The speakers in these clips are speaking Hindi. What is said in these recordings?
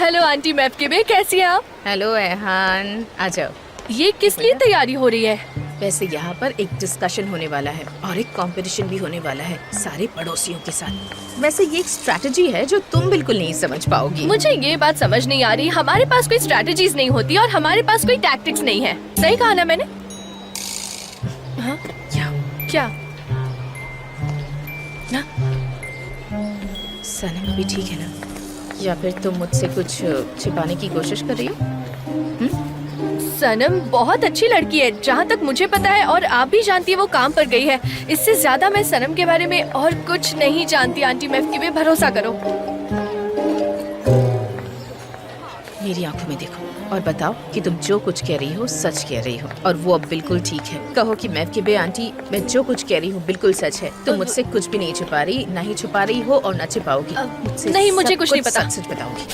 हेलो आंटी मैफकिबे, कैसी हैं आप? हेलो एहान, आ जाओ। ये किस लिए तैयारी हो रही है? वैसे यहाँ पर एक डिस्कशन होने वाला है और एक कंपटीशन भी होने वाला है सारे पड़ोसियों के साथ। वैसे ये एक स्ट्रैटेजी है जो तुम बिल्कुल नहीं समझ पाओगी। मुझे ये बात समझ नहीं आ रही, हमारे पास कोई स्ट्रैटेजीज नहीं होती और हमारे पास कोई टैक्टिक्स नहीं है। सही कहा ना मैंने? हाँ? क्या? सनम अभी ठीक है ना? या फिर तुम मुझसे कुछ छिपाने की कोशिश कर रही हो? सनम बहुत अच्छी लड़की है, जहाँ तक मुझे पता है, और आप भी जानती है वो काम पर गई है। इससे ज्यादा मैं सनम के बारे में और कुछ नहीं जानती आंटी मैफकिबे, भरोसा करो। मेरी आंखों में देखो और बताओ कि तुम जो कुछ कह रही हो सच कह रही हो, और वो अब बिल्कुल ठीक है। कहो कि मैफकिबे आंटी, मैं जो कुछ कह रही हूँ बिल्कुल सच है। तुम मुझसे कुछ भी नहीं छुपा रही, ना ही छुपा रही हो और ना छुपाओगी। मुझसे नहीं, मुझे कुछ नहीं पता। सच बताओगी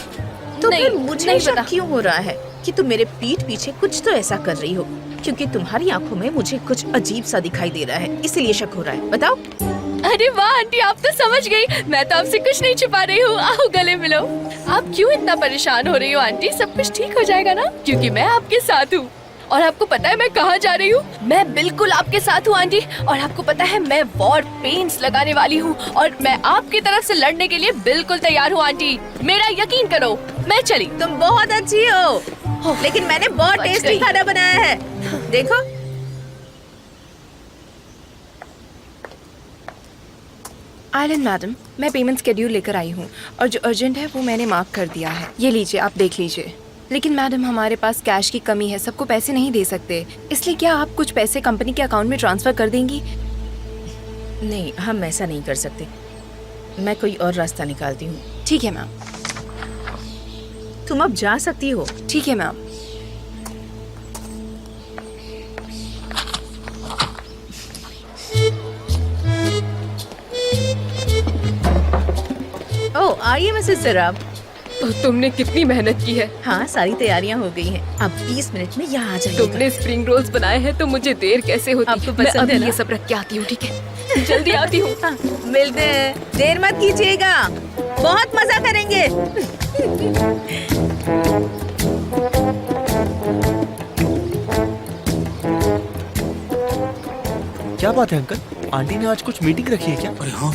तो नहीं, फिर मुझे नहीं शक पता। क्यों हो रहा है कि तुम मेरे पीठ पीछे कुछ तो ऐसा कर रही हो? क्योंकि तुम्हारी आंखों में मुझे कुछ अजीब सा दिखाई दे रहा है, इसलिए शक हो रहा है। बताओ। अरे वाह आंटी, आप तो समझ गई। मैं तो आपसे कुछ नहीं छुपा रही हूँ, आओ गले मिलो। आप क्यों इतना परेशान हो रही हो आंटी? सब कुछ ठीक हो जाएगा ना, क्योंकि मैं आपके साथ हूँ। और आपको पता है मैं कहाँ जा रही हूँ? मैं बिल्कुल आपके साथ हूँ आंटी। और आपको पता है मैं वॉर पेंट्स लगाने वाली हूँ और मैं आपकी तरफ से लड़ने के लिए बिल्कुल तैयार हूँ आंटी। मेरा यकीन करो। मैं चली। तुम बहुत अच्छी हो, लेकिन मैंने बहुत बच टेस्टी गई। खाना बनाया है, देखो। आइलैंड मैडम, मैं पेमेंट स्केड्यूल लेकर आई हूँ और जो अर्जेंट है वो मैंने मार्क कर दिया है। ये लीजिए, आप देख लीजिए। लेकिन मैडम हमारे पास कैश की कमी है, सबको पैसे नहीं दे सकते, इसलिए क्या आप कुछ पैसे कंपनी के अकाउंट में ट्रांसफर कर देंगी? नहीं, हम ऐसा नहीं कर सकते। मैं कोई और रास्ता निकालती हूँ। ठीक है मैम। तुम अब जा सकती हो। ठीक है मैम। ओह, आइए मिसेस सराब। तुमने कितनी मेहनत की है। हाँ, सारी तैयारियाँ हो गई हैं। अब 20 मिनट में यहाँ आ जाइएगा। तुमने स्प्रिंग रोल्स बनाए हैं तो मुझे देर कैसे होती? आपको मैं पसंद है अभी ना? ये सब रख के आती हूँ, ठीक है? जल्दी आती हूँ। हाँ, मिलते हैं। देर मत कीजिएगा, बहुत मजा करेंगे। क्या बात है अंकल, आंटी ने आज कुछ मीटिंग रखी है क्या? अरे हाँ,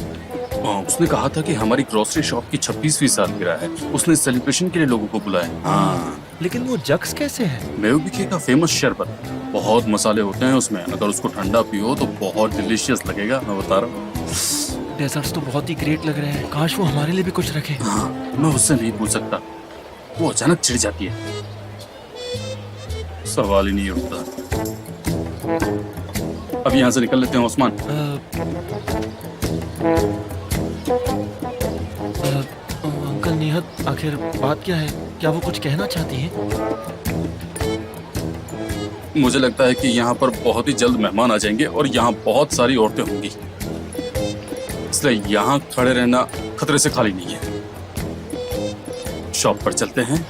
उसने कहा था कि हमारी ग्रोसरी शॉप की 26वीं सालगिरह है। उसने सेलिब्रेशन के लिए लोगों को बुलाया। हाँ, लेकिन वो जग्स कैसे है? मेयोबिके का फेमस शरबत, बहुत मसाले होते हैं उसमें। अगर उसको ठंडा पियो तो बहुत डिलीशियस लगेगा, मैं बता रहा हूँ। डेजर्ट्स तो बहुत ही ग्रेट लग रहे हैं, काश वो हमारे लिए भी कुछ रखे। हाँ, मैं उससे नहीं पूछ सकता, वो अचानक चिढ़ जाती है, सवाल ही नहीं उठता। अब यहाँ से निकल लेते हैं ओस्मान। अंकल निहत, आखिर बात क्या है? क्या वो कुछ कहना चाहती हैं? मुझे लगता है कि यहाँ पर बहुत ही जल्द मेहमान आ जाएंगे और यहाँ बहुत सारी औरतें होंगी, इसलिए यहाँ खड़े रहना खतरे से खाली नहीं है। शॉप पर चलते हैं,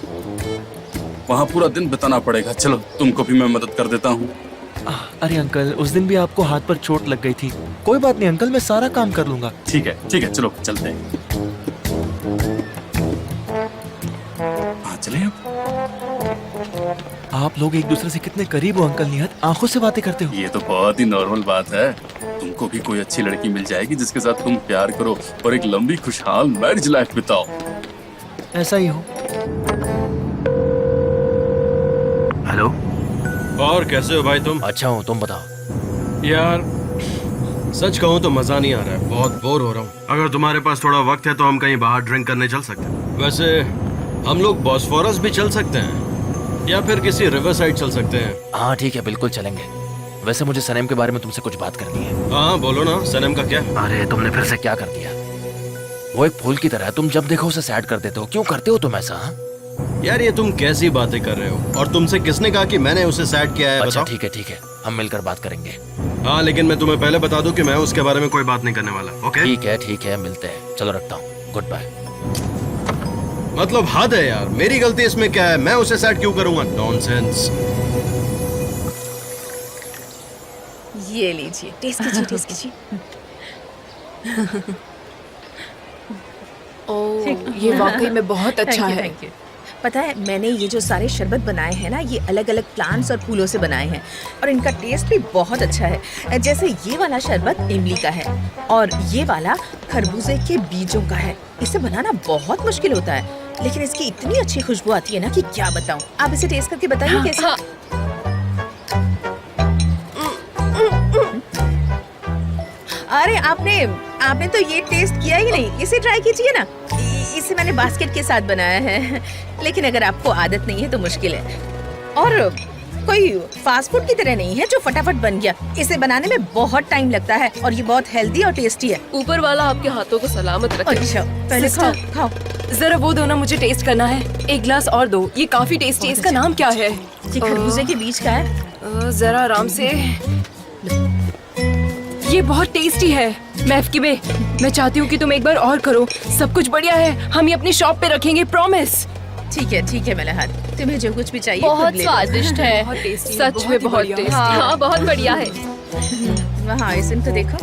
वहाँ पूरा दिन बिताना पड़ेगा। चलो, तुमको भी मैं मदद कर देता हूँ। अरे अंकल, उस दिन भी आपको हाथ पर चोट लग गई थी। कोई बात नहीं अंकल, मैं सारा काम कर लूंगा। ठीक है, चलो चलते हैं। हाँ, चले अब। आप लोग एक दूसरे से कितने करीब हो अंकल निहत, आंखों से बातें करते हो। ये तो बहुत ही नॉर्मल बात है। तुमको भी कोई अच्छी लड़की मिल जाएगी जिसके साथ तुम प्यार करो और एक लंबी खुशहाल मैरिज लाइफ बिताओ। ऐसा ही हो। हेलो। और कैसे हो भाई तुम? अच्छा हूँ, तुम बताओ। यार सच कहूँ तो मजा नहीं आ रहा है, बहुत बोर हो रहा हूँ। अगर तुम्हारे पास थोड़ा वक्त है तो हम कहीं बाहर ड्रिंक करने चल सकते हैं। वैसे हम लोग बॉस्फोरस भी चल सकते हैं या फिर किसी रिवर साइड चल सकते हैं। हाँ ठीक है, बिल्कुल चलेंगे। वैसे मुझे सनम के बारे में तुमसे कुछ बात करनी है। हाँ बोलो ना, सनम का क्या? अरे तुमने फिर से क्या कर दिया? वो एक फूल की तरह है, तुम जब देखो उसे सैड कर देते हो। क्यों करते हो तुम ऐसा? हाँ? यार ये तुम कैसी बातें कर रहे हो? और तुमसे किसने कहा कि मैंने उसे सैड किया है? अच्छा बताओ। ठीक है, हम मिलकर बात करेंगे। हाँ, लेकिन मैं तुम्हें पहले बता दूं कि मैं उसके बारे में कोई बात नहीं करने वाला। ओके ठीक है, मिलते हैं। चलो रखता हूँ, गुड बाय। मतलब हद है यार, मेरी गलती इसमें क्या है? मैं उसे सैड क्यों करूंगा? नॉनसेंस। ये लीजिए, टेस्ट कीजिए। ओह, ये वाकई में बहुत अच्छा है। Thank you. पता है मैंने ये जो सारे शरबत बनाए हैं ना, ये अलग अलग प्लांट्स और फूलों से बनाए हैं और इनका टेस्ट भी बहुत अच्छा है। जैसे ये वाला शरबत इमली का है और ये वाला खरबूजे के बीजों का है। इसे बनाना बहुत मुश्किल होता है, लेकिन इसकी इतनी अच्छी खुशबू आती है ना कि क्या बताऊं। आप इसे टेस्ट करके बताइए कैसे। हाँ। अरे आपने तो ये टेस्ट किया ही नहीं, इसे ट्राई कीजिए ना। इसे मैंने बास्केट के साथ बनाया है, लेकिन अगर आपको आदत नहीं है तो मुश्किल है। और कोई फास्ट फूड की तरह नहीं है जो फटाफट बन गया। इसे बनाने में बहुत टाइम लगता है और ये बहुत हेल्दी और टेस्टी है। ऊपर वाला आपके हाथों को सलामत रखे। अच्छा पहले खाओ सिस्टर। खाओ। जरा वो दो ना, मुझे टेस्ट करना है। एक ग्लास और दो, ये काफी टेस्टी है। इसका नाम क्या है? ये खरबूजे के बीज का है। जरा आराम से। ये बहुत टेस्टी है। महफकिबे, मैं चाहती हूँ कि तुम एक बार और करो। सब कुछ बढ़िया है, हम ये अपनी शॉप पे रखेंगे, प्रॉमिस। ठीक है मलहर, तुम्हें जो कुछ भी चाहिए बहुत खुद ले लो। स्वादिष्ट है, बहुत tasty है, सच बहुत में ही बहुत बढ़िया। टेस्टी। हाँ। हाँ बहुत बढ़िया है। वहाँ आइसन तो देखो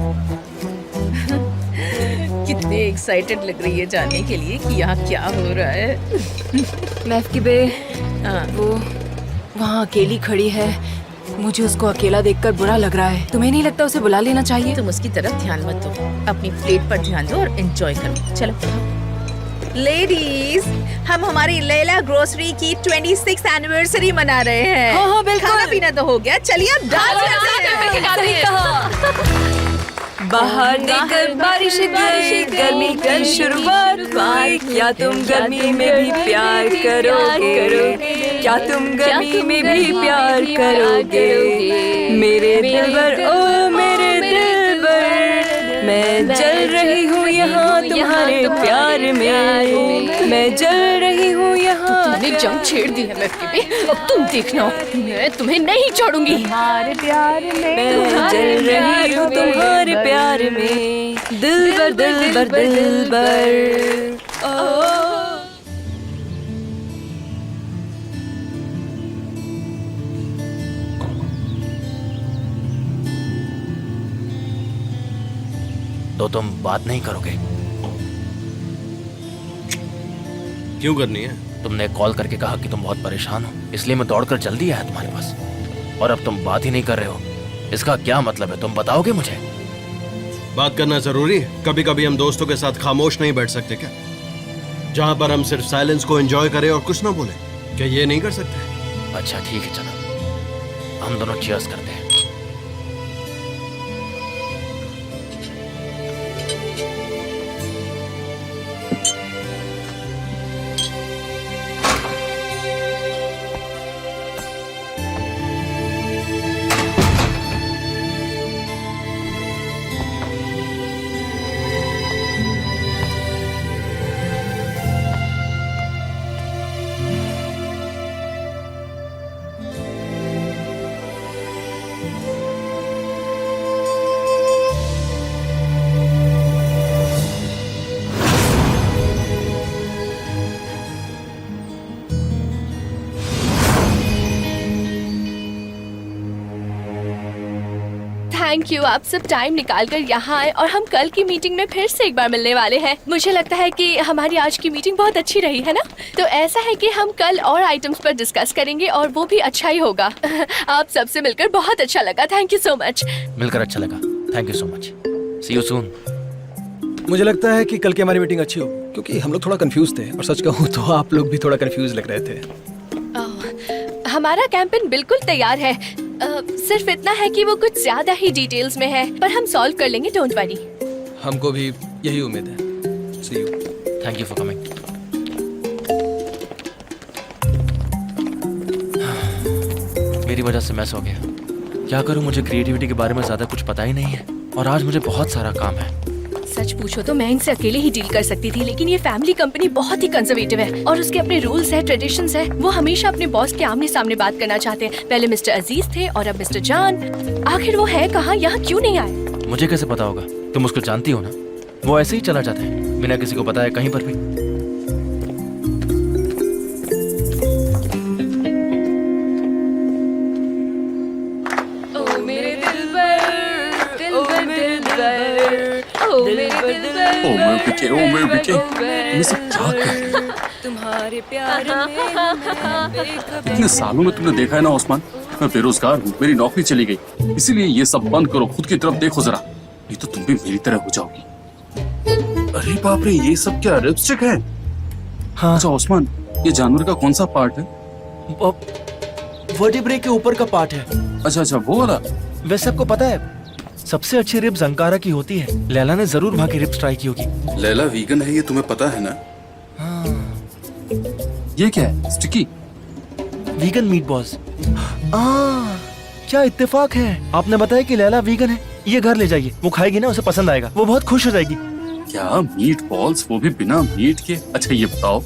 कितने एक्साइटेड लग रही है जानने के लिए कि यहाँ क्या हो रहा है। महफकिबे, हाँ। वो वहाँ अकेली खड़ी है। मुझे उसको अकेला देखकर बुरा लग रहा है। तुम्हें नहीं लगता उसे बुला लेना चाहिए? तुम उसकी तरफ ध्यान मत दो, अपनी प्लेट पर ध्यान दो और एंजॉय करो। चलो लेडीज, हम हमारी लैला ग्रोसरी की 26th एनिवर्सरी मना रहे हैं। हाँ, बिल्कुल। खाना पीना तो हो गया, चलिए अब डांस करते हैं। सही कहा। बाहर देखकर बारिश गिरे, गर्मी की शुरुआत हुई। क्या तुम गर्मी में भी प्यार करोगे? क्या तुम गर्मी में भी प्यार करोगे? मेरे दिलबर, ओ मेरे दिलबर, मैं जल रही हूँ यहाँ तुम्हारे प्यार में। मैं जल रही हूँ यहाँ। मैंने जंग छेड़ दी है महफकिबे, अब तुम देखना, मैं तुम्हें नहीं छोड़ूंगी। मैं जल रही हूँ तुम्हारे प्यार में। दिलबर दिलबर दिलबर, ओ। तो तुम बात नहीं करोगे? क्यों करनी है? तुमने कॉल करके कहा कि तुम बहुत परेशान हो, इसलिए मैं दौड़कर जल्दी आया तुम्हारे पास। और अब तुम बात ही नहीं कर रहे हो, इसका क्या मतलब है? तुम बताओगे मुझे? बात करना जरूरी है। कभी कभी हम दोस्तों के साथ खामोश नहीं बैठ सकते क्या? जहाँ पर हम सिर्फ साइलेंस को एंजॉय करें और कुछ ना बोले। क्या ये नहीं कर सकते? अच्छा ठीक है, चलो हम दोनों चीयर्स करते हैं। थैंक यू, आप सब टाइम निकाल कर यहाँ आए और हम कल की मीटिंग में फिर से एक बार मिलने वाले हैं। मुझे लगता है कि हमारी आज की मीटिंग बहुत अच्छी रही है ना। तो ऐसा है कि हम कल और आइटम्स पर डिस्कस करेंगे और वो भी अच्छा ही होगा। आप सबसे मिलकर बहुत अच्छा लगा, थैंक यू सो मच। मिलकर अच्छा लगा, thank you so much. See you soon. मुझे लगता है कि कल की हमारी मीटिंग अच्छी हो, क्योंकि हम लोग थोड़ा कंफ्यूज थे और सच कहूँ तो आप लोग भी थोड़ा कंफ्यूज लग रहे थे। हमारा कैंपेन बिल्कुल तैयार है। सिर्फ इतना है कि वो कुछ ज्यादा ही डिटेल्स में है, पर हम सॉल्व कर लेंगे, डोंट वरी। हमको भी यही उम्मीद है। See you. Thank you for coming. मेरी वजह से मैस हो गया। क्या करूं, मुझे क्रिएटिविटी के बारे में ज्यादा कुछ पता ही नहीं है और आज मुझे बहुत सारा काम है। सच पूछो तो मैं इनसे अकेले ही डील कर सकती थी, लेकिन ये फैमिली कंपनी बहुत ही कंजर्वेटिव है और उसके अपने रूल्स है, ट्रेडिशंस है। वो हमेशा अपने बॉस के आमने सामने बात करना चाहते हैं। पहले मिस्टर अजीज थे और अब मिस्टर जान। आखिर वो है कहाँ, यहाँ क्यों नहीं आए? मुझे कैसे पता होगा? तुम उसको जानती हो ना, वो ऐसे ही चला जाता है बिना किसी को बताए कहीं पर भी। ओ मेरे दिलबर, दिलबर दिलबर, ओ मेरे दिलबर, ओ मैं बिके, मैं सब क्या कर रही हूँ? तुम्हारे प्यार में मैं बेखबर। इतने सालों में तुमने देखा है ना ओस्मान, मैं बेरोजगार हूँ, मेरी नौकरी चली गई, इसीलिए ये सब बंद करो, खुद की तरफ देखो जरा, नहीं तो तुम भी मेरी तरह हो जाओगी। अरे बाप रे, ये सब क्या लिपस्टिक है? हाँ, अच्छा ओस्मान, ये जानवर का कौन सा पार्ट है? वर्टिब्रे के ऊपर का पार्ट है। अच्छा वो वाला। वैसे आपको पता है सबसे अच्छी रिब्स अंकारा की होती है। लैला ने जरूर वहाँ की रिब्स ट्राई की होगी। लैला वीगन है, ये तुम्हें पता है ना? हाँ, ये क्या है? स्टिकी? Vegan meat balls. क्या इत्तेफाक है, आपने बताया कि लैला वीगन है। ये घर ले जाइए, वो खाएगी ना, उसे पसंद आएगा, वो बहुत खुश हो जाएगी। क्या मीट बॉल्स, वो भी बिना मीट के? अच्छा ये बताओ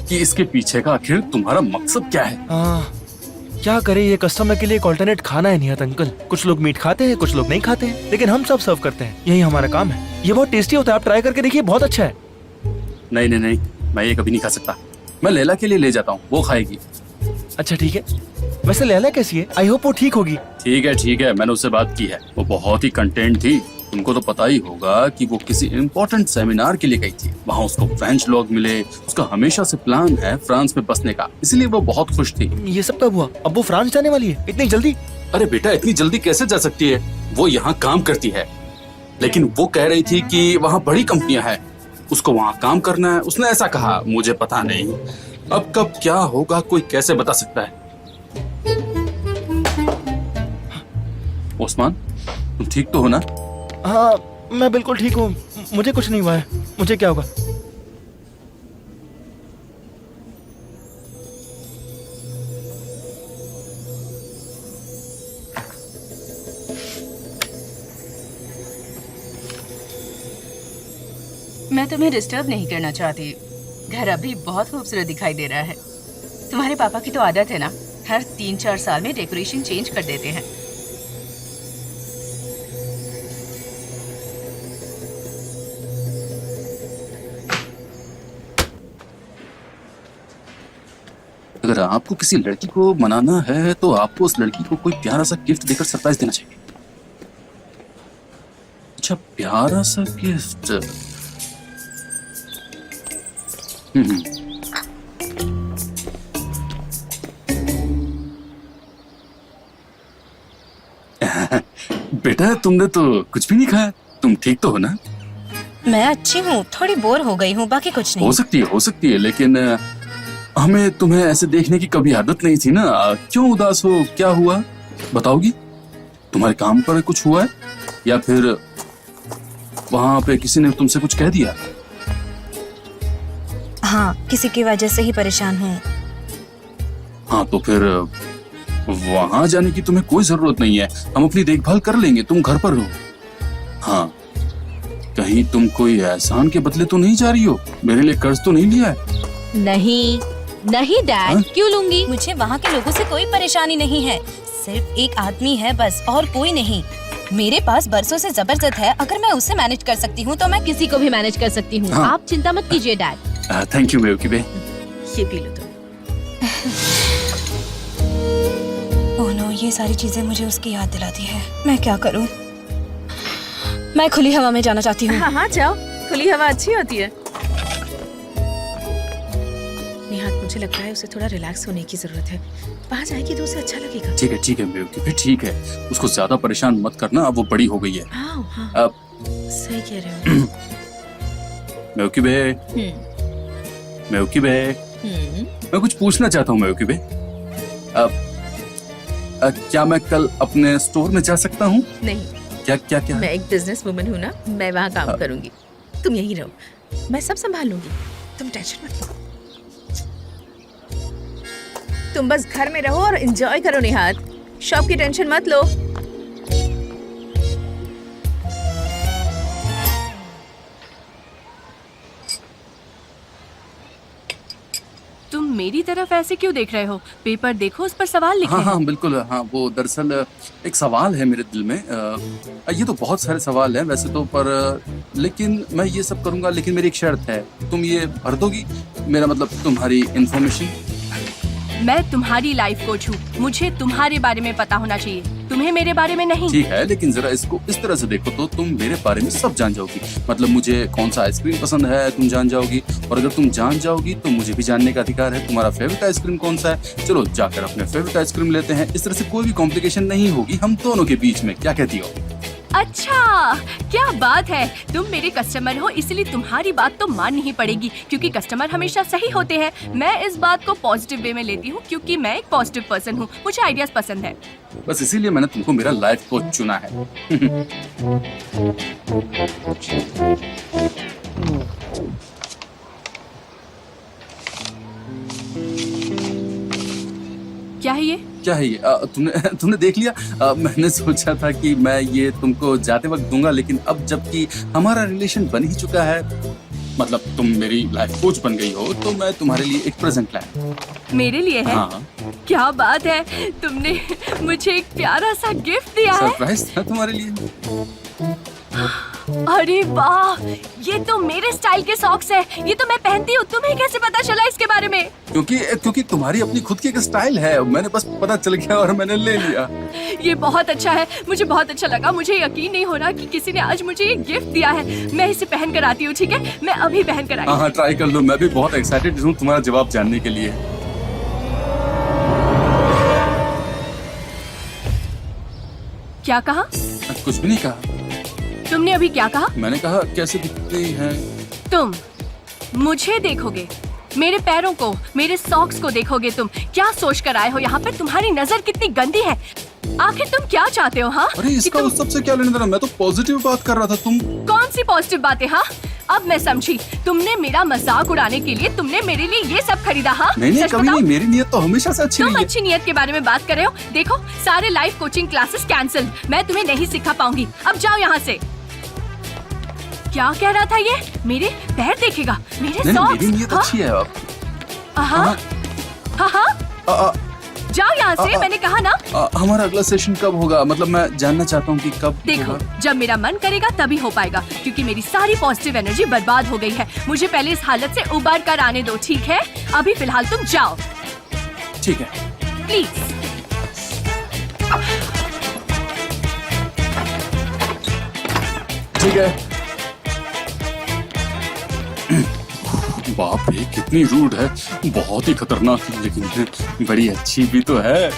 कि इसके पीछे का आखिर तुम्हारा मकसद क्या है? क्या करें, ये कस्टमर के लिए एक ऑल्टरनेट खाना है नियत अंकल। कुछ लोग मीट खाते हैं, कुछ लोग नहीं खाते हैं, लेकिन हम सब सर्व करते हैं, यही हमारा काम है। ये बहुत टेस्टी होता है, आप ट्राई करके देखिए, बहुत अच्छा है। नहीं, मैं ये कभी नहीं खा सकता। मैं लैला के लिए ले जाता हूँ, वो खाएगी। अच्छा ठीक है। वैसे लैला कैसी है? आई होप वो ठीक होगी। ठीक है, मैंने उससे बात की है, वो बहुत ही कंटेंट थी। तुमको तो पता ही होगा कि वो किसी इम्पोर्टेंट सेमिनार के लिए गई थी, वहाँ उसको फ्रेंच लोग मिले, उसका हमेशा से प्लान है फ्रांस में बसने का, इसलिए वो बहुत खुश थी। ये सब कब हुआ? अब वो फ्रांस जाने वाली है इतनी जल्दी? अरे बेटा, इतनी जल्दी कैसे जा सकती है? वो यहाँ काम करती है, लेकिन वो कह रही थी कि वहाँ बड़ी कंपनियां हैं, उसको वहाँ काम करना है, उसने ऐसा कहा। मुझे पता नहीं अब कब क्या होगा, कोई कैसे बता सकता है। ओस्मान, तुम ठीक तो हो ना? हाँ, मैं बिल्कुल ठीक हूँ, मुझे कुछ नहीं हुआ है। मुझे क्या होगा? मैं तुम्हें डिस्टर्ब नहीं करना चाहती। घर अभी बहुत खूबसूरत दिखाई दे रहा है। तुम्हारे पापा की तो आदत है ना, हर 3-4 साल में डेकोरेशन चेंज कर देते हैं। अगर आपको किसी लड़की को मनाना है तो आपको उस लड़की को कोई प्यारा सा गिफ्ट देकर सरप्राइज देना चाहिए। अच्छा, प्यारा सा गिफ्ट। बेटा, तुमने तो कुछ भी नहीं खाया, तुम ठीक तो हो ना? मैं अच्छी हूँ, थोड़ी बोर हो गई हूँ, बाकी कुछ नहीं। हो सकती है, लेकिन हमें तुम्हें ऐसे देखने की कभी आदत नहीं थी ना। क्यों उदास हो, क्या हुआ बताओगी? तुम्हारे काम पर कुछ हुआ है या फिर वहाँ पे किसी ने तुमसे कुछ कह दिया? हाँ, किसी की वजह से ही परेशान हूँ। हाँ, तो फिर वहाँ जाने की तुम्हें कोई जरूरत नहीं है, हम अपनी देखभाल कर लेंगे, तुम घर पर रहो। हाँ, कहीं तुम कोई एहसान के बदले तो नहीं जा रही हो? मेरे लिए कर्ज तो नहीं लिया है? नहीं डैड, हाँ? क्यों लूंगी? मुझे वहाँ के लोगों से कोई परेशानी नहीं है, सिर्फ एक आदमी है बस, और कोई नहीं। मेरे पास बरसों से जबरदस्त है, अगर मैं उसे मैनेज कर सकती हूँ तो मैं किसी को भी मैनेज कर सकती हूँ। हाँ। आप चिंता मत कीजिए डैड। थैंक यू मेवकी बे। ये पी लो तुम। ओह नो, ये सारी चीजें मुझे उसकी याद दिलाती है। मैं क्या करूँ? मैं खुली हवा में जाना चाहती हूँ। हाँ जाओ, खुली हवा अच्छी होती है। निहात, मुझे लगता है उसे थोड़ा रिलैक्स होने की जरूरत है, वहाँ जाएगी तो उसे अच्छा लगेगा। ठीक है मेवकी बे, ठीक है, उसको ज्यादा परेशान मत करना, अब वो बड़ी हो गई है। हाँ, अब सही कह रहे हो। मेवकी बे, मेवकी बे, मैं कुछ पूछना चाहता हूँ मेवकी बे। क्या मैं कल अपने स्टोर में जा सकता हूँ? नहीं, क्या? मैं एक बिजनेस वुमन हूँ ना, मैं वहाँ काम करूँगी, तुम यहीं रहो, मैं सब संभाल लूंगी, तुम टेंशन मत लो। तुम बस घर में रहो और एंजॉय करो निहात, शॉप की टेंशन मत लो। तुम मेरी तरफ ऐसे क्यों देख रहे हो? पेपर देखो, उस पर सवाल लिखे हैं। हाँ बिल्कुल, हाँ वो दरअसल एक सवाल है मेरे दिल में। ये तो बहुत सारे सवाल हैं वैसे तो, पर लेकिन मैं ये सब करूँगा, लेकिन मेरी एक शर्त है, तुम ये भर दोगी, मेरा मतलब तुम्हारी इंफॉर्मेशन। मैं तुम्हारी लाइफ कोच हूँ, मुझे तुम्हारे बारे में पता होना चाहिए, तुम्हें मेरे बारे में नहीं। ठीक है, लेकिन जरा इसको इस तरह से देखो तो तुम मेरे बारे में सब जान जाओगी। मतलब मुझे कौन सा आइसक्रीम पसंद है तुम जान जाओगी, और अगर तुम जान जाओगी तो मुझे भी जानने का अधिकार है तुम्हारा फेवरेट आइसक्रीम कौन सा है। चलो जाकर अपने फेवरेट आइसक्रीम लेते हैं। इस तरह से कोई भी कॉम्प्लिकेशन नहीं होगी हम दोनों के बीच में। क्या कहती हो? अच्छा, क्या बात है, तुम मेरे कस्टमर हो इसलिए तुम्हारी बात तो माननी ही पड़ेगी, क्योंकि कस्टमर हमेशा सही होते हैं। मैं इस बात को पॉजिटिव वे में लेती हूँ क्योंकि मैं एक पॉजिटिव पर्सन हूँ, मुझे आइडियाज पसंद है। बस इसीलिए मैंने तुमको मेरा लाइफ कोच चुना है। क्या है ये? क्या है ये? तुमने देख लिया? मैंने सोचा था कि मैं ये तुमको जाते वक्त दूंगा, लेकिन अब जबकि हमारा रिलेशन बन ही चुका है, मतलब तुम मेरी लाइफ कोच बन गई हो, तो मैं तुम्हारे लिए एक प्रेजेंट लाया। मेरे लिए है? हाँ। क्या बात है, तुमने मुझे एक प्यारा सा गिफ्ट दिया है। सरप्राइज था तुम्हारे लिए। अरे वाह, ये तो मेरे स्टाइल के सॉक्स है, ये तो मैं पहनती हूँ। तुम्हें कैसे पता चला इसके बारे में? क्योंकि तुम्हारी अपनी खुद की एक स्टाइल है, मैंने बस पता चल गया और मैंने ले लिया। ये बहुत अच्छा है, मुझे बहुत अच्छा लगा। मुझे यकीन नहीं हो रहा कि किसी ने आज मुझे ये गिफ्ट दिया है। मैं इसे पहन कर आती हूँ, ठीक है? मैं अभी पहन कर आई। हाँ, ट्राई कर लो। मैं भी बहुत एक्साइटेड हूँ तुम्हारा जवाब जानने के लिए। क्या कहा? कुछ भी नहीं कहा। तुमने अभी क्या कहा? मैंने कहा कैसे दिखती है तुम मुझे देखोगे, मेरे पैरों को, मेरे सॉक्स को देखोगे। तुम क्या सोच कर आए हो यहाँ पे? तुम्हारी नजर कितनी गंदी है। आखिर तुम क्या चाहते हो? हाँ, अरे इसका उस सबसे क्या लेना देना? मैं तो पॉजिटिव बात कर रहा था। तुम कौन सी पॉजिटिव बातें? हाँ, अब मैं समझी। तुमने मेरा मजाक उड़ाने के लिए तुमने मेरे लिए ये सब खरीदा? हाँ, नहीं, सच कभी बताओ? नहीं। मेरी नीयत तो हमेशा से अच्छी तुम रही है। अच्छी नियत के बारे में बात कर रहे हो? देखो, सारे लाइफ कोचिंग क्लासेस कैंसिल। मैं तुम्हें नहीं सिखा पाऊंगी। अब जाओ यहाँ से। क्या कह रहा था ये? मेरे पैर देखेगा, मेरे नहीं, सॉक्स। मेरी नीयत अच्छी है। अब हाँ, जाओ यहाँ से, मैंने कहा ना। हमारा अगला सेशन कब होगा? मतलब मैं जानना चाहता हूँ कि कब देखो, होगा। जब मेरा मन करेगा तभी हो पाएगा, क्योंकि मेरी सारी पॉजिटिव एनर्जी बर्बाद हो गई है। मुझे पहले इस हालत से उबार कर आने दो, ठीक है? अभी फिलहाल तुम जाओ, ठीक है। प्लीज। ठीक है। बाप रे, कितनी रूड है, बहुत ही खतरनाक है, लेकिन बड़ी अच्छी भी तो है।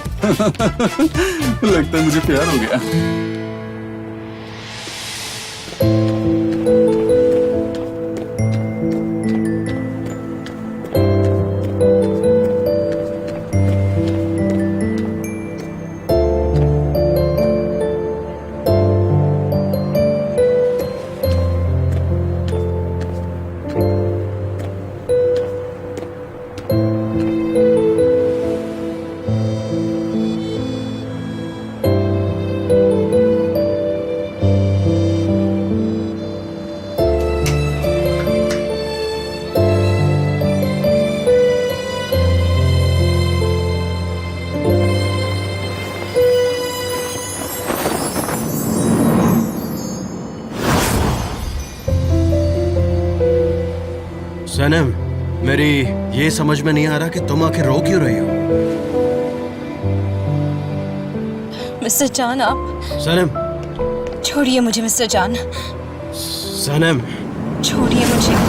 लगता है मुझे प्यार हो गया। सनम, मेरी ये समझ में नहीं आ रहा कि तुम आखिर रो क्यों रही हो? मिस्टर जान, आप सनम, छोड़िए मुझे। मिस्टर जान, सनम, छोड़िए मुझे।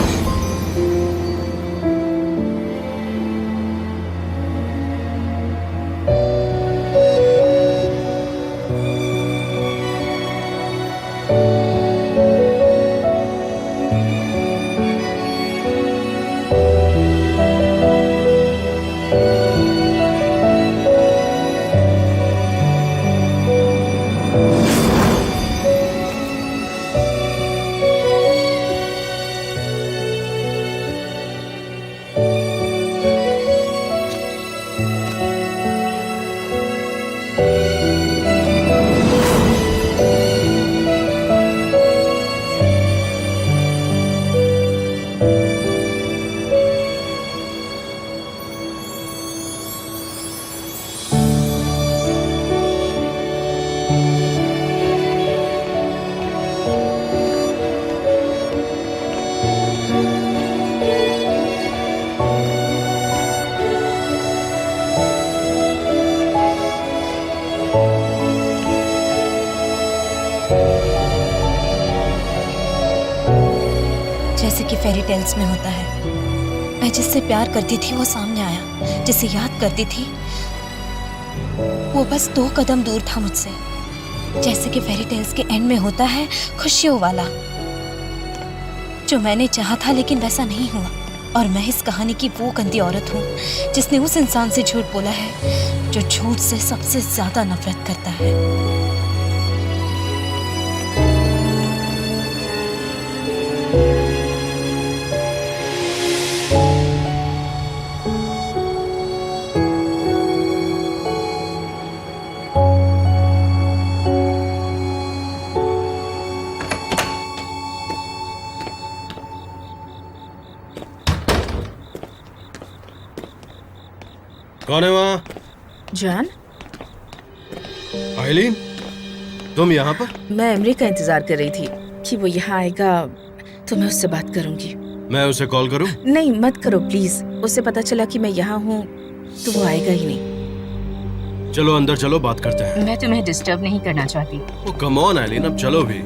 फेरी टेल्स में होता है। मैं जिससे प्यार करती थी वो सामने आया, जिसे याद करती थी वो बस 2 कदम दूर था मुझसे। जैसे कि फेरी टेल्स के एंड में होता है खुशियों वाला, जो मैंने चाहा था लेकिन वैसा नहीं हुआ। और मैं इस कहानी की वो गंदी औरत हूँ जिसने उस इंसान से झूठ बोला है जो झूठ से सबसे ज्यादा नफरत करता है। कौन है वहाँ? जान, आइलीन, तुम यहाँ पर? मैं एमरी का इंतजार कर रही थी कि वो यहाँ आएगा तो मैं उससे बात करूंगी। मैं उसे कॉल करूँ? नहीं, मत करो प्लीज। उससे पता चला कि मैं यहाँ हूँ तो वो आएगा ही नहीं। चलो अंदर चलो, बात करते हैं। मैं तुम्हें डिस्टर्ब नहीं करना चाहती। ओ कम ऑन आइलीन, अब चलो भी।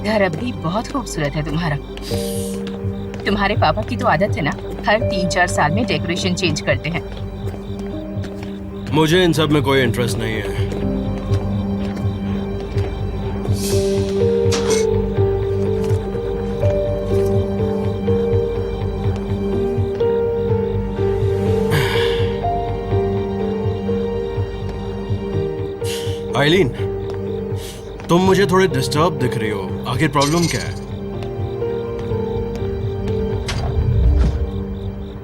घर अब भी बहुत खूबसूरत है तुम्हारा। तुम्हारे पापा की तो आदत है ना, हर 3-4 साल में डेकोरेशन चेंज करते हैं। मुझे इन सब में कोई इंटरेस्ट नहीं है। आइलीन, तुम मुझे थोड़े डिस्टर्ब दिख रही हो, आखिर प्रॉब्लम क्या है?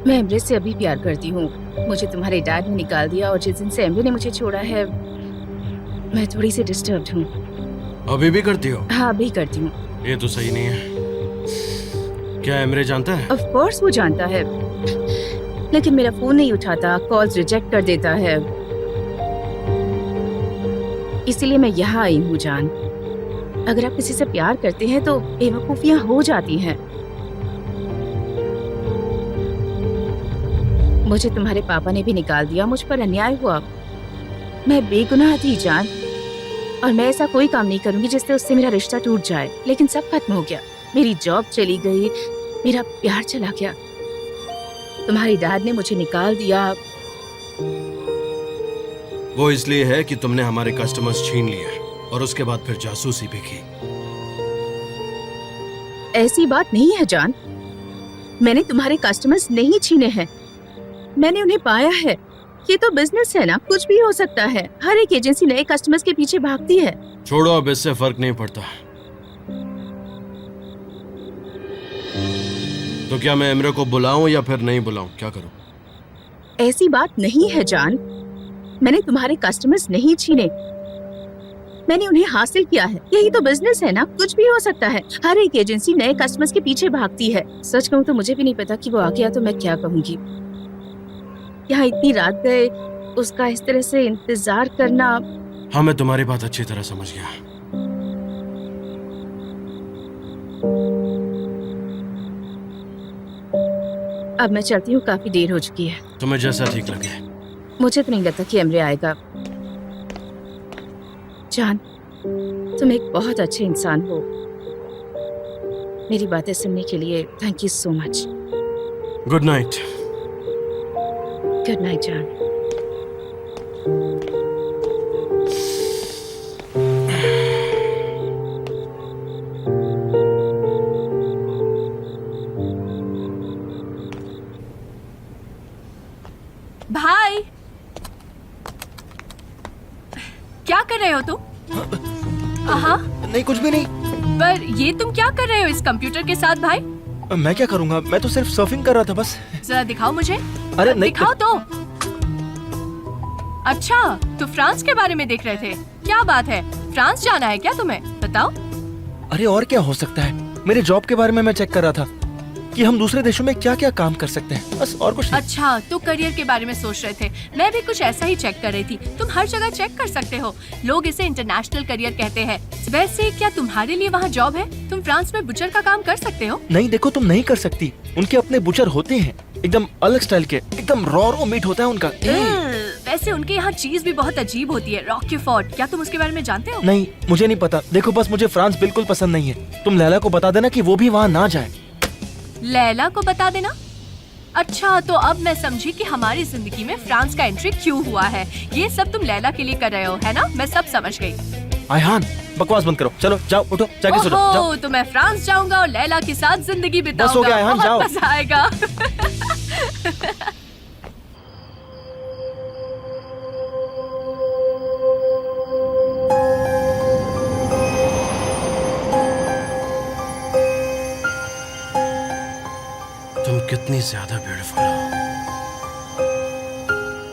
मैं एमरे से अभी प्यार करती हूँ। मुझे तुम्हारे डैड ने निकाल दिया और जिस दिन से एमरे ने मुझे छोड़ा है मैं थोड़ी सी डिस्टर्ब्ड हूँ। अभी भी करती हो? हाँ, अभी करती हूँ। ये तो सही नहीं है। क्या एमरे जानता है? ऑफ कोर्स वो जानता है, लेकिन मेरा फोन नहीं उठाता, कॉल्स रिजेक्ट कर देता है। इसीलिए मैं यहाँ आई हूँ जान। अगर आप किसी से प्यार करते हैं तो बेवकूफियाँ हो जाती हैं। मुझे तुम्हारे पापा ने भी निकाल दिया, मुझ पर अन्याय हुआ। मैं बेगुनाह थी जान, और मैं ऐसा कोई काम नहीं करूंगी जिससे उससे मेरा रिश्ता टूट जाए। लेकिन सब खत्म हो गया। मेरी जॉब चली गई, मेरा प्यार चला गया। तुम्हारे डैड ने मुझे निकाल दिया। वो इसलिए है कि तुमने हमारे कस्टमर्स छीन लिए और उसके बाद फिर जासूसी भी की। ऐसी बात नहीं है जान, मैंने तुम्हारे कस्टमर्स नहीं छीने हैं, मैंने उन्हें पाया है। ये तो बिजनेस है ना, कुछ भी हो सकता है। हर एक एजेंसी नए कस्टमर्स के पीछे भागती है। छोड़ो, अब इससे फर्क नहीं पड़ता। तो क्या मैं एमरे को बुलाऊं या फिर नहीं बुलाऊं, क्या करूं? ऐसी बात नहीं है जान, मैंने तुम्हारे कस्टमर्स नहीं छीने, मैंने उन्हें हासिल किया है। यही तो बिजनेस है ना, कुछ भी हो सकता है। हर एक एजेंसी नए कस्टमर्स के पीछे भागती है। सच कहूँ तो मुझे भी नहीं पता कि वो आ गया तो मैं क्या कहूँगी। यहाँ इतनी रात गए, उसका इस तरह से इंतजार करना। हाँ, मैं तुम्हारी बात अच्छी तरह समझ गया। अब मैं चलती हूँ, काफी देर हो चुकी है। तुम्हें जैसा ठीक लगे। मुझे तो नहीं लगता कि एमरे आएगा। जान, तुम एक बहुत अच्छे इंसान हो। मेरी बातें सुनने के लिए thank you so much. Good night. Good night जान। भाई, क्या कर रहे हो तुम? हाँ, नहीं, कुछ भी नहीं। पर ये तुम क्या कर रहे हो इस कंप्यूटर के साथ भाई? मैं क्या करूंगा, मैं तो सिर्फ सर्फिंग कर रहा था बस। जरा दिखाओ मुझे। अरे नहीं, दिखाओ तो। अच्छा, तो फ्रांस के बारे में देख रहे थे? क्या बात है, फ्रांस जाना है क्या तुम्हें? बताओ। अरे और क्या हो सकता है, मेरे जॉब के बारे में मैं चेक कर रहा था कि हम दूसरे देशों में क्या क्या काम कर सकते हैं, बस और कुछ नहीं। अच्छा, तो करियर के बारे में सोच रहे थे। मैं भी कुछ ऐसा ही चेक कर रही थी। तुम हर जगह चेक कर सकते हो, लोग इसे इंटरनेशनल करियर कहते हैं। वैसे क्या तुम्हारे लिए वहाँ जॉब है? तुम फ्रांस में बुचर का काम कर सकते हो? नहीं, देखो तुम नहीं कर सकती। उनके अपने बुचर होते हैं, एकदम अलग स्टाइल के, एकदम रॉ मीट होता है उनका। वैसे उनके यहाँ चीज भी बहुत अजीब होती है, रॉकेफोर्ट। क्या तुम उसके बारे में जानते हो? नहीं, मुझे नहीं पता। देखो बस मुझे फ्रांस बिल्कुल पसंद नहीं है। तुम लैला को बता देना कि वो भी वहाँ ना जाए। लैला को बता देना? अच्छा, तो अब मैं समझी कि हमारी जिंदगी में फ्रांस का एंट्री क्यों हुआ है। ये सब तुम लैला के लिए कर रहे हो, है ना? मैं सब समझ गई। आयहान, बकवास बंद करो। चलो जाओ, उठो, जाके सो जाओ। ओहो, तो मैं फ्रांस जाऊंगा और लैला के साथ जिंदगी बिताऊंगा। बस हो गया, आयहान, बहुत जाओ। मजा आएगा। तुम कितनी ज्यादा ब्यूटीफुल हो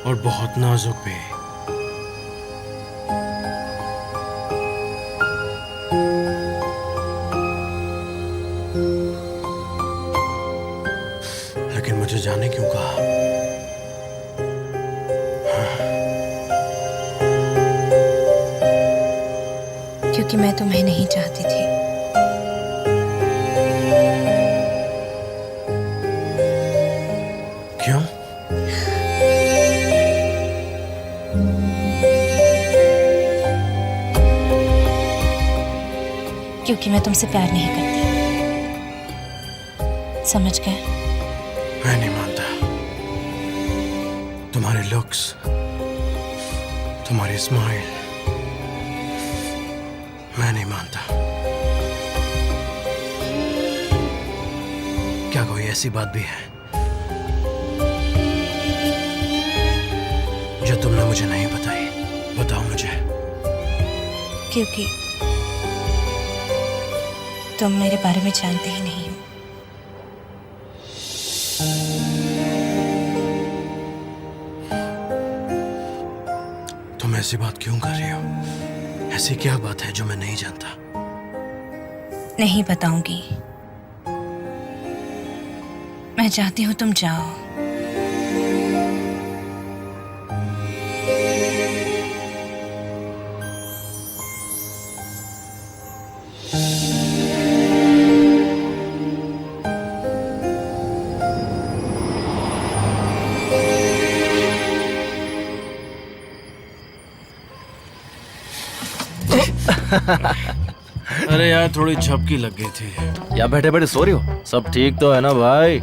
और बहुत नाजुक भी। लेकिन मुझे जाने क्यों कहा? क्योंकि मैं तुम्हें नहीं चाहती थी। क्यों? क्योंकि मैं तुमसे प्यार नहीं करती। समझ गए? मैं नहीं मानता। तुम्हारे लुक्स, तुम्हारी स्माइल, मैं नहीं मानता। क्या कोई ऐसी बात भी है जो तुमने मुझे नहीं बताई? बताओ मुझे। क्योंकि तुम मेरे बारे में जानते ही नहीं हो। तुम ऐसी बात क्यों कर रही हो? ऐसी क्या बात है जो मैं नहीं जानता? नहीं बताऊंगी। मैं चाहती हूँ तुम जाओ। अरे यार, थोड़ी झपकी लग गई थी। या बैठे बैठे सो रही हो? सब ठीक तो है ना भाई?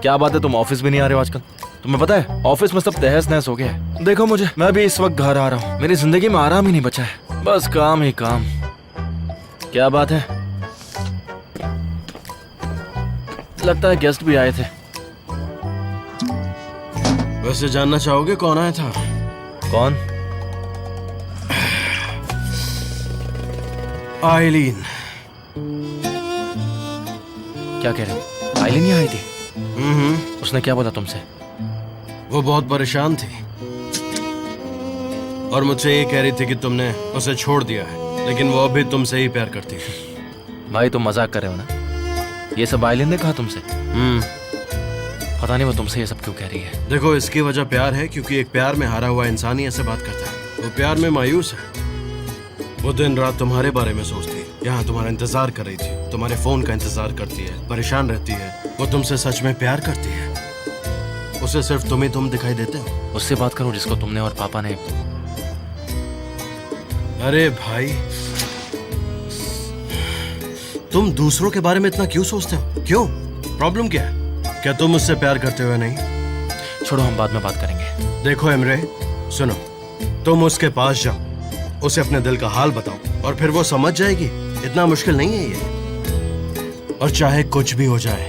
क्या बात है, तुम ऑफिस भी नहीं आ रहे हो आजकल? तुम्हें पता है ऑफिस में सब तहस नहस हो गया है। देखो मुझे, मैं भी इस वक्त घर आ रहा हूँ। मेरी जिंदगी में आराम ही नहीं बचा है, बस काम ही काम। क्या बात है? लगता है गेस्ट भी आए थे। वैसे जानना चाहोगे कौन आया था? कौन? आइलीन। क्या कह रहे हो? आइलीन ही आई थी? उसने क्या बोला तुमसे? वो बहुत परेशान थी और मुझसे ये कह रही थी कि तुमने उसे छोड़ दिया है, लेकिन वो अभी तुमसे ही प्यार करती है। भाई तुम मजाक कर रहे हो ना? ये सब आइलीन ने कहा तुमसे? पता नहीं वो तुमसे ये सब क्यों कह रही है। देखो, इसकी वजह प्यार है, क्योंकि एक प्यार में हारा हुआ इंसान ही ऐसे बात करता है। वो प्यार में मायूस है। वो दिन रात तुम्हारे बारे में सोचती है, यहाँ तुम्हारा इंतजार कर रही थी, तुम्हारे फोन का इंतजार करती है, परेशान रहती है। वो तुमसे सच में प्यार करती है। उसे सिर्फ तुम ही तुम दिखाई देते हो। उससे बात करो जिसको तुमने और पापा ने। अरे भाई, तुम दूसरों के बारे में इतना क्यों सोचते हो? क्यों? प्रॉब्लम क्या है? क्या तुम मुझसे प्यार करते हो या नहीं? छोड़ो, हम बाद में बात करेंगे। देखो इमरे, सुनो, तुम उसके पास जाओ, उसे अपने दिल का हाल बताओ और फिर वो समझ जाएगी। इतना मुश्किल नहीं है ये। और चाहे कुछ भी हो जाए,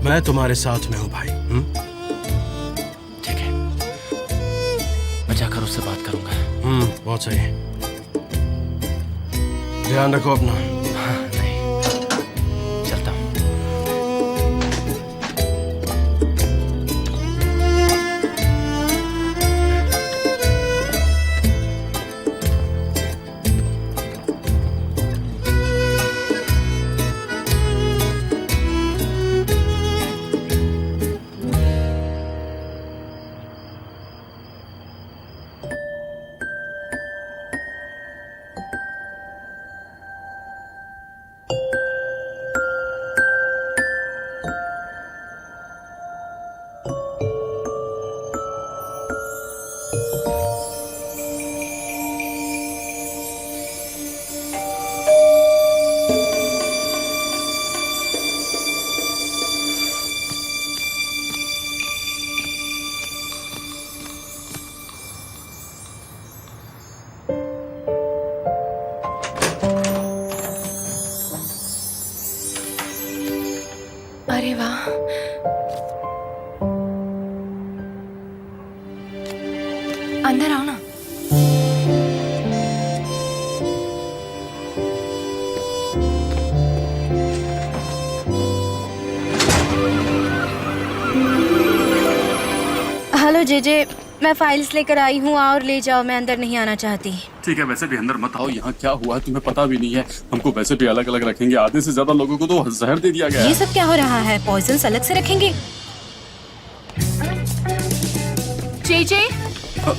मैं तुम्हारे साथ में हूं भाई। ठीक है, मैं जाकर उससे बात करूंगा। बहुत सही। ध्यान रखो अपना। हाँ, नहीं, चलता हूँ। अंदर आओ ना। हेलो जेजे, मैं फाइल्स लेकर आई हूँ और ले जाओ, मैं अंदर नहीं आना चाहती। ठीक है, वैसे भी अंदर मत आओ। यहाँ क्या हुआ है तुम्हें पता भी नहीं है। हमको वैसे भी अलग अलग रखेंगे। आधे से ज्यादा लोगों को तो जहर दे दिया गया ये है। सब क्या हो रहा है? पॉइजन अलग से रखेंगे? जेजे, हाँ,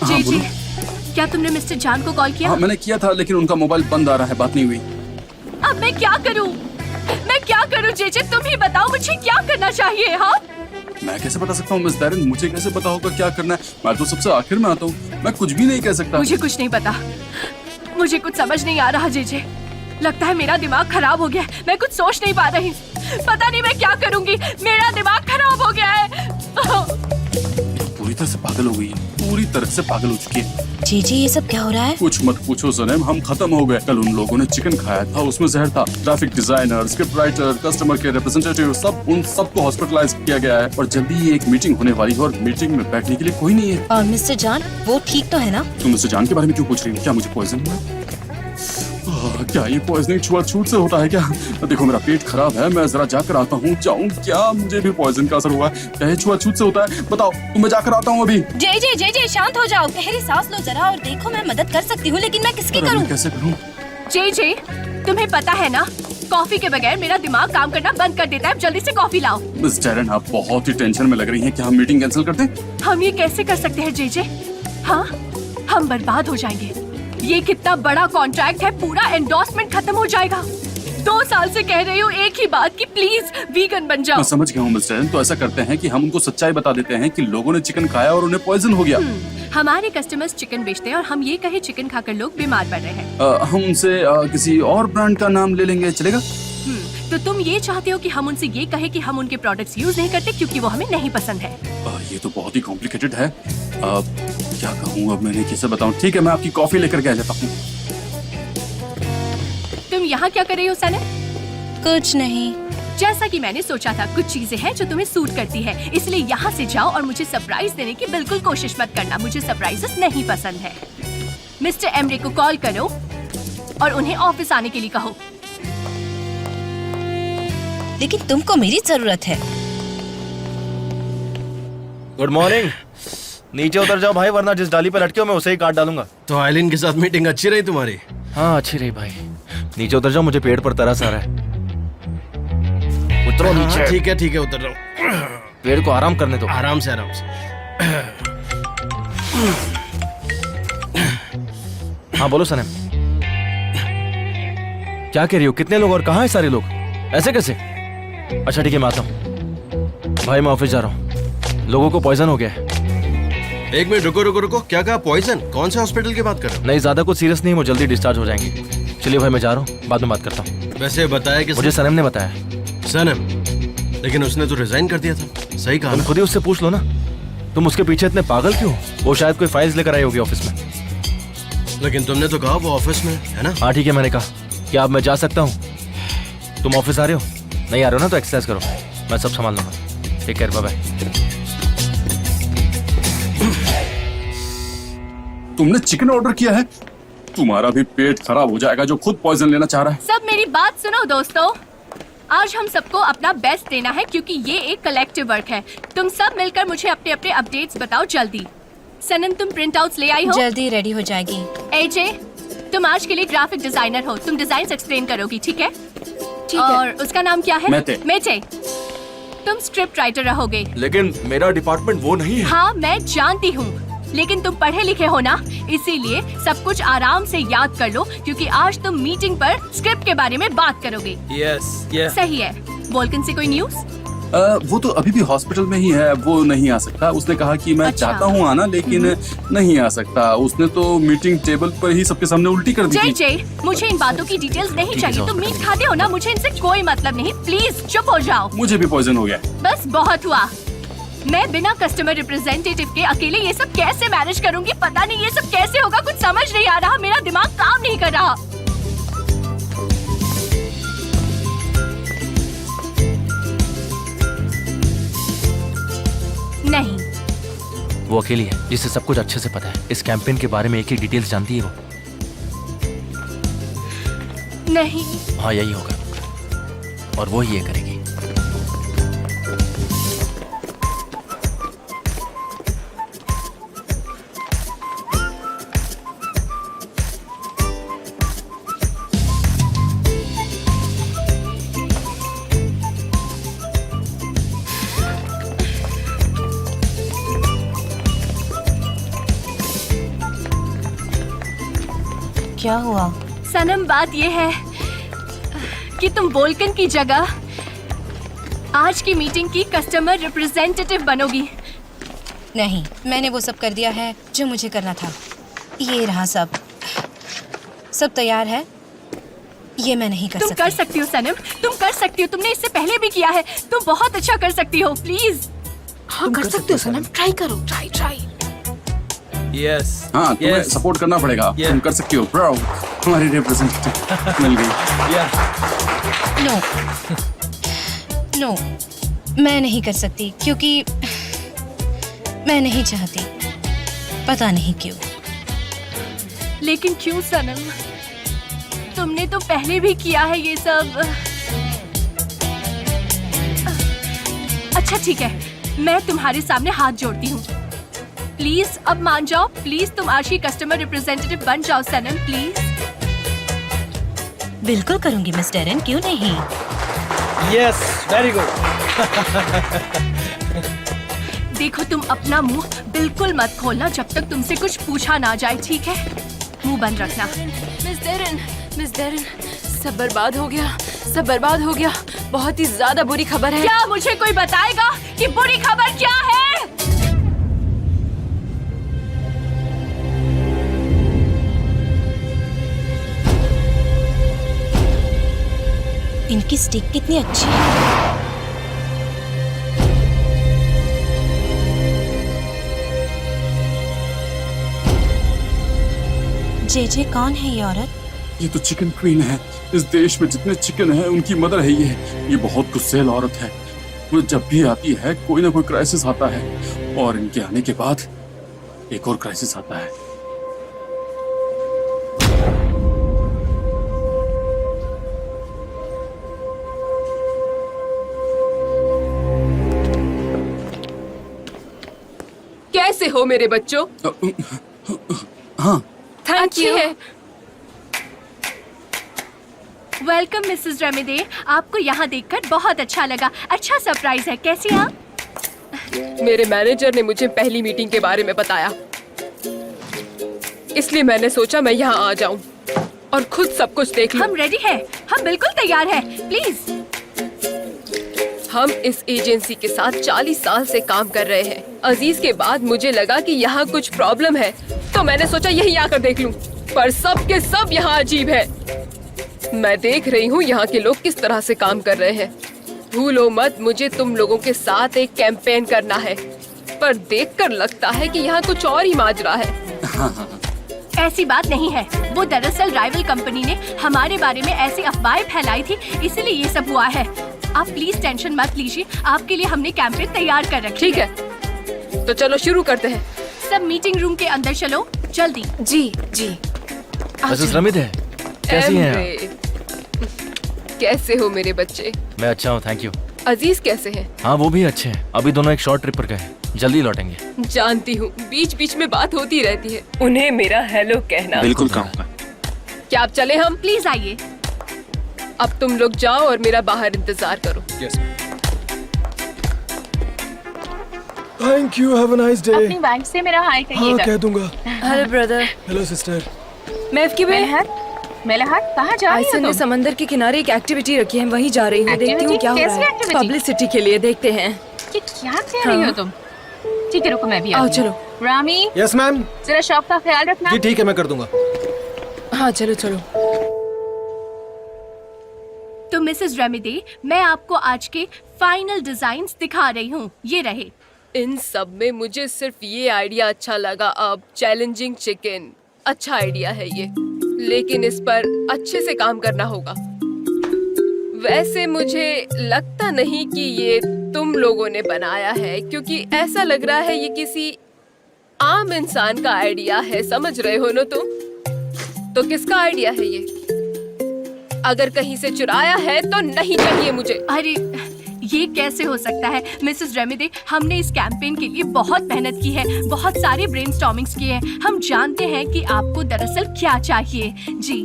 जेजे, बोलो। क्या तुमने मिस्टर जान को कॉल किया? हाँ, मैंने किया था लेकिन उनका मोबाइल बंद आ रहा है, बात नहीं हुई। अब मैं क्या करूं? मैं क्या करूं जेजे? तुम ही बताओ मुझे क्या करना चाहिए। हाँ, मैं कैसे बता सकता हूँ मिस दारिन? मुझे कैसे पता होगा क्या करना है? मैं तो सबसे आखिर में आता हूँ। मैं कुछ भी नहीं कह सकता। मुझे कुछ नहीं पता। मुझे कुछ समझ नहीं आ रहा जेजे। लगता है मेरा दिमाग खराब हो गया है। मैं कुछ सोच नहीं पा रही। पता नहीं मैं क्या करूंगी। मेरा दिमाग खराब हो गया है। पूरी तरह से पागल हो गई है, पूरी तरह से पागल हो चुकी है। जेजे, ये सब क्या हो रहा है? कुछ मत पूछो सनम, हम खत्म हो गए। कल उन लोगों ने चिकन खाया था, उसमें जहर था। Graphic designer, script writer, customer care representative, सब उन सबको हॉस्पिटलाइज किया गया है। और जल्दी ही एक मीटिंग होने वाली है और मीटिंग में बैठने के लिए कोई नहीं है। और मिस्टर जान, वो ठीक तो है ना? तुम मुझसे जान के बारे में क्यों पूछ रही हो? क्या मुझे पॉइजन हुआ? क्या ये पॉइजनिंग छुआछूत से होता है क्या? देखो मेरा पेट खराब है, मैं जरा जाकर आता हूँ। जाऊँ क्या? मुझे भी पॉइजन का असर हुआ है। क्या ये छुआछूत से होता है? बताओ, तो मैं जाकर आता हूँ अभी। जेजे, जेजे, शांत हो जाओ। गहरी सांस लो जरा और देखो, मैं मदद कर सकती हूँ, लेकिन मैं किसकी अरे करूँ? मैं कैसे करूँ? जेजे, तुम्हें पता है ना, कॉफी के बगैर मेरा दिमाग काम करना बंद कर देता है। जल्दी से कॉफी लाओ। मिस डैरेन, आप बहुत ही टेंशन में लग रही हैं। क्या हम मीटिंग कैंसिल कर दें? हम ये कैसे कर सकते हैं जेजे? हाँ, हम बर्बाद हो जाएंगे। ये कितना बड़ा कॉन्ट्रैक्ट है, पूरा एंडोर्समेंट खत्म हो जाएगा। 2 साल से कह रही हूँ एक ही बात कि प्लीज वीगन बन जाओ। मैं समझ गया हूँ मिस डैरेन। तो ऐसा करते हैं कि हम उनको सच्चाई बता देते हैं कि लोगों ने चिकन खाया और उन्हें पॉइजन हो गया। हमारे कस्टमर्स चिकन बेचते हैं और हम ये कहे चिकन खाकर लोग बीमार पड़ रहे हैं। हम उनसे किसी और ब्रांड का नाम ले लेंगे, चलेगा? तो तुम ये चाहते हो कि हम उनसे ये कहे कि हम उनके प्रोडक्ट्स यूज नहीं करते क्योंकि वो हमें नहीं पसंद है। ये तो बहुत ही कॉम्प्लिकेटेड है। क्या कहूँ अब, मैंने किसे बताऊँ? ठीक है, मैं आपकी कॉफी लेकर के आ जाता हूँ। तुम यहाँ क्या कर रही हो सनम? कुछ नहीं। जैसा कि मैंने सोचा था, कुछ चीजें हैं जो तुम्हें सूट करती है, इसलिए यहाँ से जाओ और मुझे सरप्राइज देने की बिल्कुल कोशिश मत करना। मुझे सरप्राइजेस नहीं पसंद है। मिस्टर एमरे को कॉल करो और उन्हें ऑफिस आने के लिए कहो। लेकिन तुमको मेरी जरूरत है। Good morning. नीचे उतर जाओ भाई, वरना जिस डाली पे लटके हो मैं उसे ही काट डालूंगा। तो आइलिन के साथ मीटिंग अच्छी रही तुम्हारी? हाँ अच्छी रही भाई। नीचे उतर जाओ, मुझे पेट पर तरस आ रहा है। उतरो नीचे। ठीक है, उतर रहा हूँ। पेट को आराम करने दो। आराम से, आराम से। हाँ बोलो सनम, क्या कह रही हो? कितने लोग और कहाँ है सारे लोग? ऐसे कैसे? अच्छा ठीक है, मैं आता हूँ। भाई मैं ऑफिस जा रहा हूँ, लोगों को पॉइजन हो गया है। एक मिनट, रुको। क्या कहा? पॉइजन? कौन से हॉस्पिटल की बात कर रहे हो? नहीं ज्यादा कुछ सीरियस नहीं, वो जल्दी डिस्चार्ज हो जाएंगे। चलिए भाई मैं जा रहा हूँ, बाद में बात करता हूँ। वैसे बताया कि मुझे सनम ने बताया। सनम? लेकिन उसने तो रिजाइन कर दिया था। सही कहा तुम ना? खुद ही उससे पूछ लो ना। तुम उसके पीछे इतने पागल क्यों? वो शायद कोई फाइल्स लेकर आई होगी ऑफिस में। लेकिन तुमने तो कहा वो ऑफिस में है ना? हाँ ठीक है, मैंने कहा। क्या अब मैं जा सकता हूँ? तुम ऑफिस आ रहे हो? नहीं आ रहे हो ना, तो एक्सरसाइज करो, मैं सब संभाल लूंगा। Take care, bye bye. तुमने चिकन ऑर्डर किया है? तुम्हारा भी पेट खराब हो जाएगा जो खुद पॉइजन लेना चाह रहा है। सब मेरी बात सुनो दोस्तों। आज हम सबको अपना बेस्ट देना है क्योंकि ये एक कलेक्टिव वर्क है। तुम सब मिलकर मुझे अपने अपने अपडेट्स बताओ जल्दी। सनम, तुम प्रिंट आउट्स ले आई हो? जल्दी रेडी हो जाएगी। एजे, तुम आज के लिए ग्राफिक डिजाइनर हो, तुम डिजाइन एक्सप्लेन करोगी, ठीक है? ठीक और है। उसका नाम क्या है? मेटे। तुम स्क्रिप्ट राइटर रहोगे। लेकिन मेरा डिपार्टमेंट वो नहीं है। हाँ मैं जानती हूँ, लेकिन तुम पढ़े लिखे हो ना, इसीलिए सब कुछ आराम से याद कर लो क्योंकि आज तुम मीटिंग पर स्क्रिप्ट के बारे में बात करोगे। यस। सही है। वोल्कन से कोई न्यूज़? वो तो अभी भी हॉस्पिटल में ही है, वो नहीं आ सकता। उसने कहा कि मैं अच्छा। चाहता हूँ आना लेकिन नहीं आ सकता। उसने तो मीटिंग टेबल पर ही सबके सामने उल्टी कर दी जय थी। जय, मुझे इन बातों की डिटेल्स नहीं ठीक है, चाहिए। जाओ। तुम मीट खाते हो ना, मुझे इनसे कोई मतलब नहीं। प्लीज चुप हो जाओ। मुझे भी पॉइजन हो गया। बस बहुत हुआ। मैं बिना कस्टमर रिप्रेजेंटेटिव के अकेले ये सब कैसे मैनेज करूंगी? पता नहीं ये सब कैसे होगा, कुछ समझ नहीं आ रहा। मेरा दिमाग काम नहीं कर रहा। वो अकेली है जिसे सब कुछ अच्छे से पता है। इस कैंपेन के बारे में एक ही डिटेल्स जानती है वो। नहीं, हाँ यही होगा और वो ही ये करेगी। क्या हुआ? सनम, बात ये है कि तुम वोल्कन की जगह आज की मीटिंग की कस्टमर रिप्रेजेंटेटिव बनोगी। नहीं, मैंने वो सब कर दिया है जो मुझे करना था। ये रहा सब तैयार है। ये मैं नहीं कर तुम सकती। कर सकती हो सनम, तुम कर सकती हो। तुमने इससे पहले भी किया है। तुम बहुत अच्छा कर सकती हो। प्लीज। हाँ कर सकते हो सनम, ट्राई करो, ट्राई। यस हाँ, तुम्हें सपोर्ट करना पड़ेगा। Yeah. तुम कर सकती हो ब्रो। तुम्हारी रिप्रेजेंटेटिव मिल गई। नो, मैं नहीं कर सकती क्योंकि मैं नहीं चाहती। पता नहीं क्यों। लेकिन क्यों सनम? तुमने तो पहले भी किया है ये सब। अच्छा ठीक है, मैं तुम्हारे सामने हाथ जोड़ती हूँ। प्लीज अब मान जाओ। प्लीज तुम आज की कस्टमर रिप्रेजेंटेटिव बन जाओ सनम, प्लीज। बिल्कुल करूंगी मिस डेरेन, क्यों नहीं? Yes, very good. देखो, तुम अपना मुंह बिल्कुल मत खोलना जब तक तुमसे कुछ पूछा ना जाए, ठीक है? मुंह बंद रखना। मिस डेरेन, सब बर्बाद हो गया, सब बर्बाद हो गया। बहुत ही ज्यादा बुरी खबर है। क्या मुझे कोई बताएगा कि बुरी खबर क्या है? इनकी स्टिक कितनी अच्छी है। जे कौन है ये औरत? ये तो चिकन क्वीन है। इस देश में जितने चिकन है उनकी मदर है ये बहुत गुस्सैल औरत है। वो जब भी आती है कोई ना कोई क्राइसिस आता है और इनके आने के बाद एक और क्राइसिस आता है। कैसे हो मेरे बच्चों? हाँ, थैंक यू। वेलकम मिसेस रेमेदे। आपको यहाँ देखकर बहुत अच्छा लगा। अच्छा सरप्राइज है। कैसी हैं आप? मेरे मैनेजर ने मुझे पहली मीटिंग के बारे में बताया, इसलिए मैंने सोचा मैं यहाँ आ जाऊँ और खुद सब कुछ देख लूं। हम रेडी हैं। हम बिल्कुल तैयार हैं। प्लीज। हम इस एजेंसी के साथ 40 साल से काम कर रहे हैं। अजीज के बाद मुझे लगा कि यहाँ कुछ प्रॉब्लम है, तो मैंने सोचा यहीं आकर देख लूं। पर सब के सब यहाँ अजीब है। मैं देख रही हूँ यहाँ के लोग किस तरह से काम कर रहे हैं। भूलो मत, मुझे तुम लोगों के साथ एक कैंपेन करना है, पर देखकर लगता है कि यहाँ कुछ और ही माजरा है। ऐसी बात नहीं है। वो दरअसल राइवल कंपनी ने हमारे बारे में ऐसी अफवाहें फैलाई थी, इसीलिए ये सब हुआ है। आप प्लीज टेंशन मत लीजिए। आपके लिए हमने कैंपेन तैयार कर रखी ठीक है, तो चलो शुरू करते हैं। सब मीटिंग रूम के अंदर चलो, जल्दी। जी जी। मिसेस रमित है, कैसी हैं आप? कैसे हो मेरे बच्चे? मैं अच्छा हूँ, थैंक यू। अजीज कैसे हैं? हाँ वो भी अच्छे हैं। अभी दोनों एक शॉर्ट ट्रिप पर गए हैं, जल्दी लौटेंगे। जानती हूँ, बीच बीच में बात होती रहती है। उन्हें मेरा हेलो कहना। बिल्कुल कहूँगा। क्या आप चले? हम प्लीज आइए। अब तुम लोग जाओ और मेरा बाहर इंतजार करो। Thank you, have a nice day. अपनी वाइफ से मेरा हाय हाँ कहिएगा। कह दूंगा। Hello brother. Hello sister. मैं की मेलहट, कहाँ जा रही हो आयसन ने तुम? समंदर के किनारे एक एक्टिविटी रखी है, वहीं जा रही हूँ। देखती हूँ Activity? क्या हो रहा कैसी है। activity? पब्लिसिटी के लिए देखते हैं। कि क्या कह रही हो तुम? ठीक है, रुको मैं भी आओ आती हूँ। चलो। Rami, yes ma'am. जरा शॉप का ख्याल रखना। जी ठीक है, मैं कर दूंगा। हाँ चलो चलो। तो मिसेस रेमेदे, मैं आपको आज के फाइनल डिजाइन्स दिखा रही हूँ। ये रहे। इन सब में मुझे सिर्फ ये आइडिया अच्छा लगा। अब चैलेंजिंग चिकन अच्छा आइडिया है ये, लेकिन इस पर अच्छे से काम करना होगा। वैसे मुझे लगता नहीं कि ये तुम लोगों ने बनाया है, क्योंकि ऐसा लग रहा है ये किसी आम इंसान का आइडिया है, समझ रहे हो ना तुम? तो किसका आइडिया है ये? अगर कहीं से चुराया है तो नहीं चाहिए मुझे। अरे ये कैसे हो सकता है मिसेस रेमेदे? हमने इस कैंपेन के लिए बहुत मेहनत की है, बहुत सारे ब्रेनस्टॉर्मिंग्स किए हैं। हम जानते हैं कि आपको दरअसल क्या चाहिए। जी।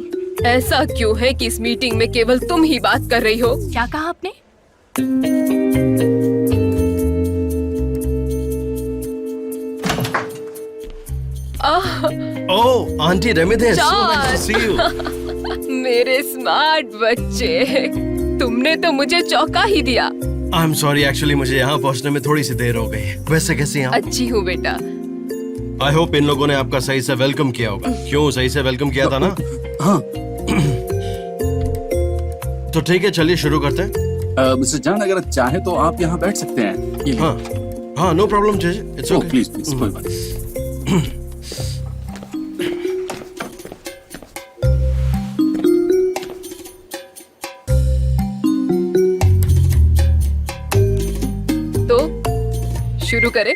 ऐसा क्यों है कि इस मीटिंग में केवल तुम ही बात कर रही हो? क्या कहा आपने? ओह आंटी रेमेदे, so nice to see you. मेरे स्मार्ट बच्चे, तुमने तो मुझे चौंका ही दिया। I'm sorry, actually मुझे यहाँ पहुँचने में थोड़ी सी देर हो गई। वैसे कैसी हैं आप? अच्छी हूँ बेटा। आई होप इन लोगों ने आपका सही से वेलकम किया होगा। क्यों, सही से वेलकम किया था ना? हाँ। तो ठीक है, चलिए शुरू करते हैं। मिस्टर जान, अगर चाहे तो आप यहाँ बैठ सकते हैं। ये हाँ हाँ, नो प्रॉब्लम जी, इट्स ओके। प्लीज प्लीज, कोई बात नहीं। तो शुरू करें?